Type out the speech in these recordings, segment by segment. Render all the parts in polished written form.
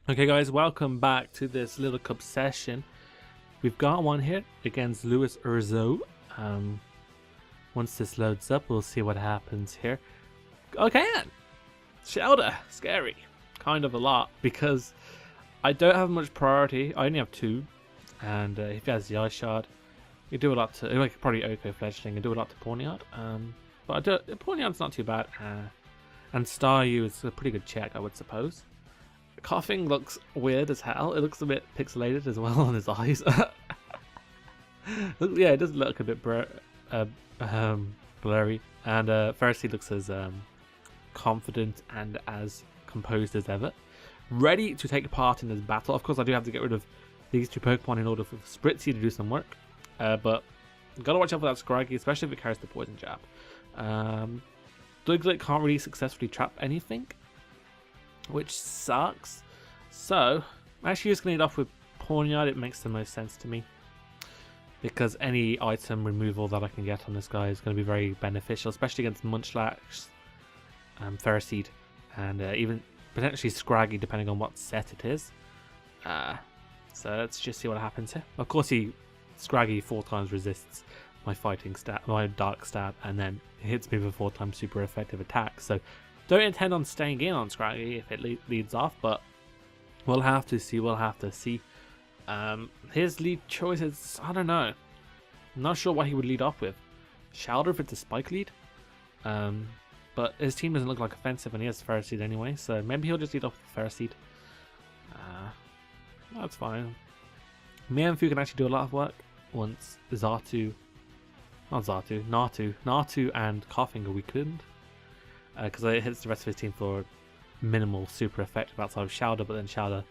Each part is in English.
Okay guys, welcome back to this little cup session. We've got one here against Louis Urzo. Once this loads up, we'll see what happens here. Okay, Shelter, scary. Kind of a lot, because I don't have much priority. I only have 2. And if he has the Ice Shard, you do a lot to, like probably Oko Fledgling, and do a lot to Pawniard. But Pawniard's not too bad. And Staryu is a pretty good check, I would suppose. Coughing looks weird as hell. It looks a bit pixelated as well on his eyes. Yeah, it does look a bit blurry. And Pharisee looks as confident and as composed as ever. Ready to take part in this battle. Of course, I do have to get rid of these 2 Pokemon in order for Spritzee to do some work. But gotta watch out for that Scraggy, especially if it carries the Poison Jab. Diglett can't really successfully trap anything, which sucks. So I'm actually just going to lead off with Pawniard. It makes the most sense to me, because any item removal that I can get on this guy is going to be very beneficial, especially against Munchlax, Ferroseed, and even potentially Scraggy, depending on what set it is. So let's just see what happens here. Of course, Scraggy 4 times resists my fighting stab, my dark stab, and then hits me with 4 times super effective attack. So don't intend on staying in on Scraggy if it leads off, but we'll have to see. His lead choices, I don't know. I'm not sure what he would lead off with. Shelter if it's a spike lead. But his team doesn't look like offensive, and he has Ferroseed anyway, so maybe he'll just lead off with Ferroseed. That's fine. Mienfoo can actually do a lot of work once Natu and Coughing are weakened. Because it hits the rest of his team for minimal super effective outside of Showder, but then Showder,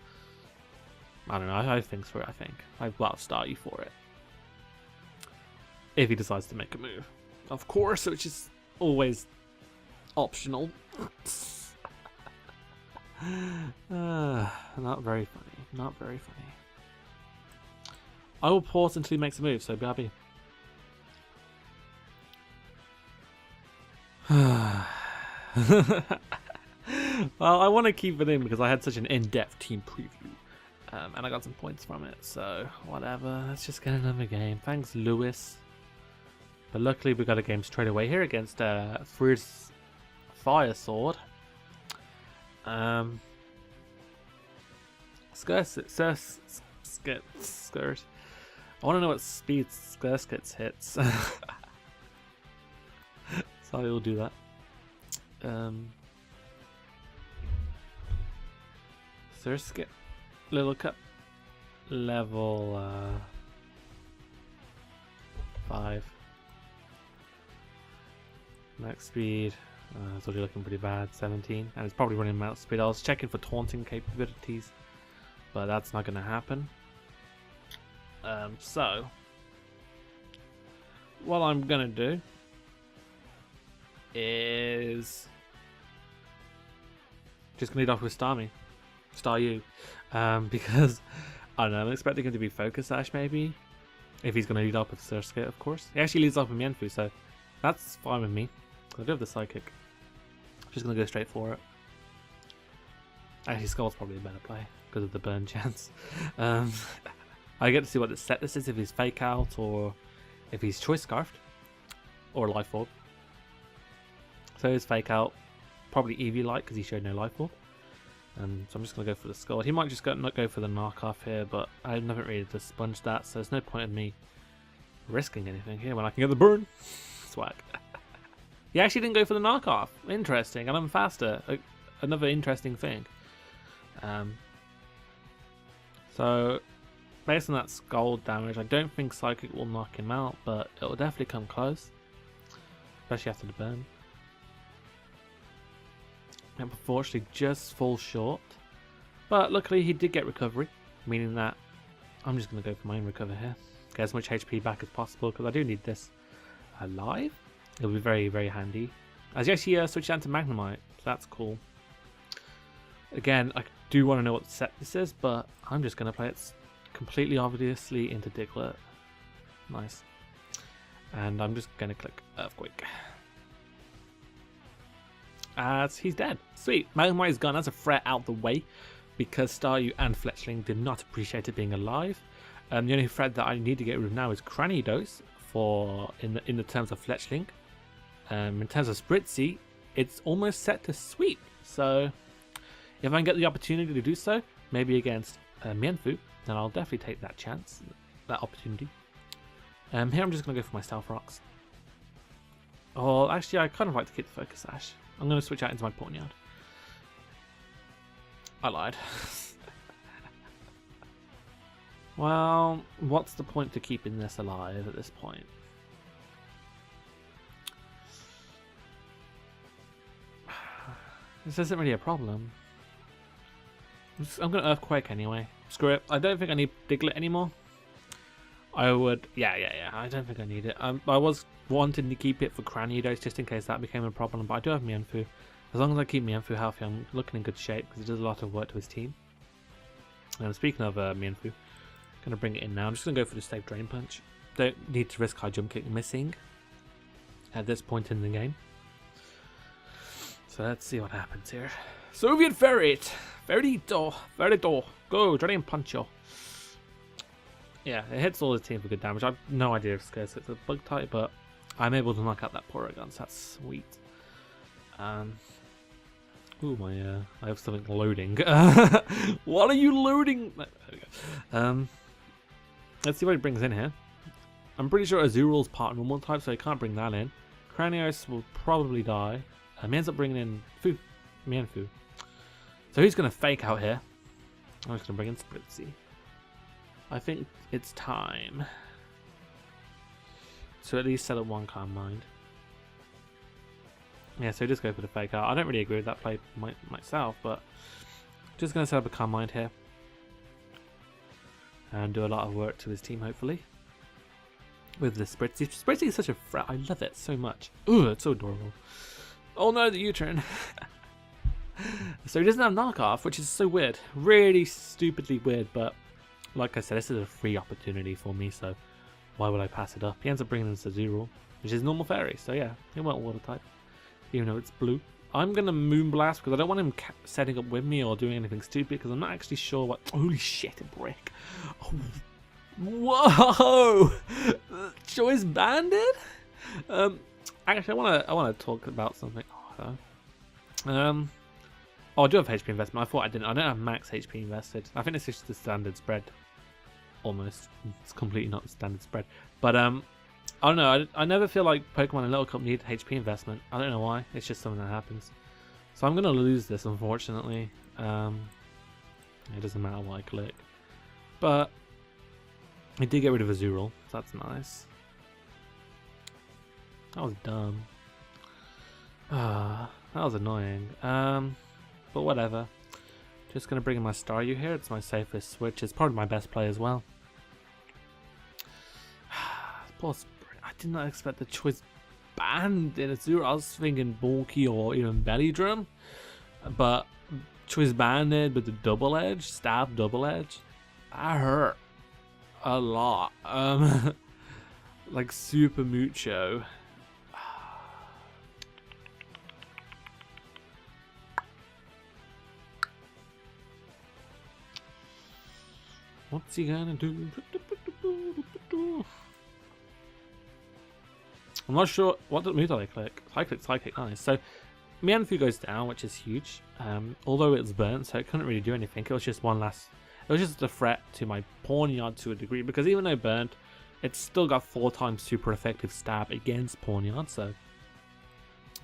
I don't know, I have things for it, I think. I've got Staryu for it. If he decides to make a move. Of course, which is always optional. Not very funny. Not very funny. I will pause until he makes a move, so be happy. Well, I want to keep it in because I had such an in-depth team preview, and I got some points from it, so whatever. Let's just get another game. Thanks, Lewis. But luckily we got a game straight away here against Frizz Fire Sword. Skirt. I want to know what speed Skirt hits. So I will do that. Surskit, Little Cup, level 5. Max speed, it's already looking pretty bad, 17, and it's probably running out of speed. I was checking for taunting capabilities, but that's not going to happen. So what I'm going to do is just going to lead off with Staryu, because I don't know, I'm expecting him to be Focus Sash maybe, if he's going to lead up with Surskit, of course. He actually leads off with Mienfoo, so that's fine with me. I do have the Psychic. I'm just going to go straight for it. Actually, Skull's probably a better play because of the burn chance. I get to see what the set this is, if he's Fake Out or if he's Choice Scarfed or Life Orb. So it's Fake Out, probably Eevee-like because he showed no Life Orb. So I'm just going to go for the Skull. He might just not go for the knockoff here, but I haven't really to sponge that, so there's no point in me risking anything here when I can get the burn. Swag. He actually didn't go for the knockoff. Interesting, and I'm faster. Another interesting thing. So based on that Skull damage, I don't think Psychic will knock him out, but it will definitely come close, especially after the burn. And unfortunately just falls short, but luckily he did get recovery, meaning that I'm just going to go for my own recover here, get as much HP back as possible, because I do need this alive. It'll be very, very handy. As you actually switch down to Magnemite, so that's cool. Again, I do want to know what set this is, but I'm just going to play it completely obviously into Diglett. Nice. And I'm just going to click Earthquake. As he's dead. Sweet. Magnemite is gone. That's a threat out the way. because Staryu and Fletchling did not appreciate it being alive. The only threat that I need to get rid of now is Cranidos for in the terms of Fletchling. In terms of Spritzee, it's almost set to sweep. So if I can get the opportunity to do so, maybe against Mienfoo, then I'll definitely take that chance, that opportunity. Here I'm just going to go for my Stealth Rocks. Oh, actually I kind of like to keep the Focus Sash. I'm going to switch out into my Pawniard. I lied. Well, what's the point to keeping this alive at this point? This isn't really a problem. I'm going to Earthquake anyway. Screw it. I don't think I need Diglett anymore. I would... Yeah. I don't think I need it. I was wanting to keep it for Cranidos just in case that became a problem, but I do have Mienfoo. As long as I keep Mienfoo healthy, I'm looking in good shape because he does a lot of work to his team. And speaking of Mienfoo, I'm going to bring it in now. I'm just going to go for the safe Drain Punch. Don't need to risk high jump kick missing at this point in the game. So let's see what happens here. Soviet Ferret! Ferrito! Go! Drain Puncho! Yeah, it hits all the team for good damage. I have no idea if it's a bug type, but I'm able to knock out that Porygon, so that's sweet. Ooh, I have something loading. What are you loading? There we go. Let's see what he brings in here. I'm pretty sure Azural's part normal type, so he can't bring that in. Cranios will probably die. He ends up bringing in Mienfoo. So he's going to fake out here. I'm just going to bring in Spritzee. I think it's time to at least set up one Calm Mind. Yeah, so just go for the fake out. I don't really agree with that play myself, but just going to set up a Calm Mind here. And do a lot of work to his team, hopefully. With the Spritzee. Spritzee is such a threat. I love it so much. Ooh, it's so adorable. Oh no, the U-turn. So he doesn't have knockoff, which is so weird. Really stupidly weird, but like I said, this is a free opportunity for me, so why would I pass it up? He ends up bringing in Zero, which is normal fairy, so yeah, he went water type, even though it's blue. I'm going to Moonblast because I don't want him setting up with me or doing anything stupid because I'm not actually sure what... Holy shit, a brick. Oh. Whoa! Choice Banded? Actually, I want to talk about something. Oh, I do have HP investment. I thought I didn't. I don't have max HP invested. I think it's just the standard spread. Almost. It's completely not the standard spread. But I don't know. I never feel like Pokemon and Little Cup need HP investment. I don't know why. It's just something that happens. So I'm going to lose this, unfortunately. It doesn't matter what I click. But I did get rid of Azurill, so that's nice. That was dumb. That was annoying. But whatever. Just going to bring in my Staryu here. It's my safest switch. It's probably my best play as well. I did not expect the choice banned in Azurill. I was thinking bulky or even belly drum. But choice banded with the double edge, stab double edge. That hurt a lot. Like super mucho. What's he gonna do? I'm not sure what move did I click. I clicked Psychic, nice. So Mienfoo goes down, which is huge. Although it's burnt, so it couldn't really do anything. It was just it was just a threat to my Pawniard to a degree, because even though burnt, it's still got 4 times super effective stab against Pawniard, so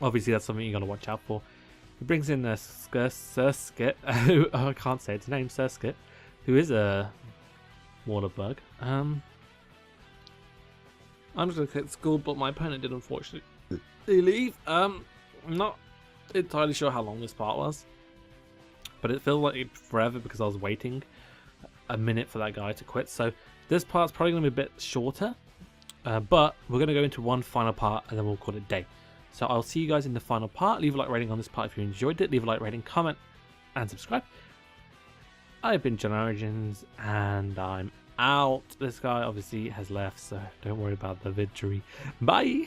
obviously that's something you gotta watch out for. He brings in the Surskit, who I can't say its name, Surskit, who is a water bug. I'm just gonna click school, but my opponent did unfortunately leave. I'm not entirely sure how long this part was, but it feels like it forever because I was waiting a minute for that guy to quit. So this part's probably gonna be a bit shorter, but we're gonna go into one final part and then we'll call it day. So I'll see you guys in the final part. Leave a like rating on this part if you enjoyed it. Leave a like rating, comment, and subscribe. I've been JohnOrigins, and I'm out. This guy obviously has left, so don't worry about the victory. Bye!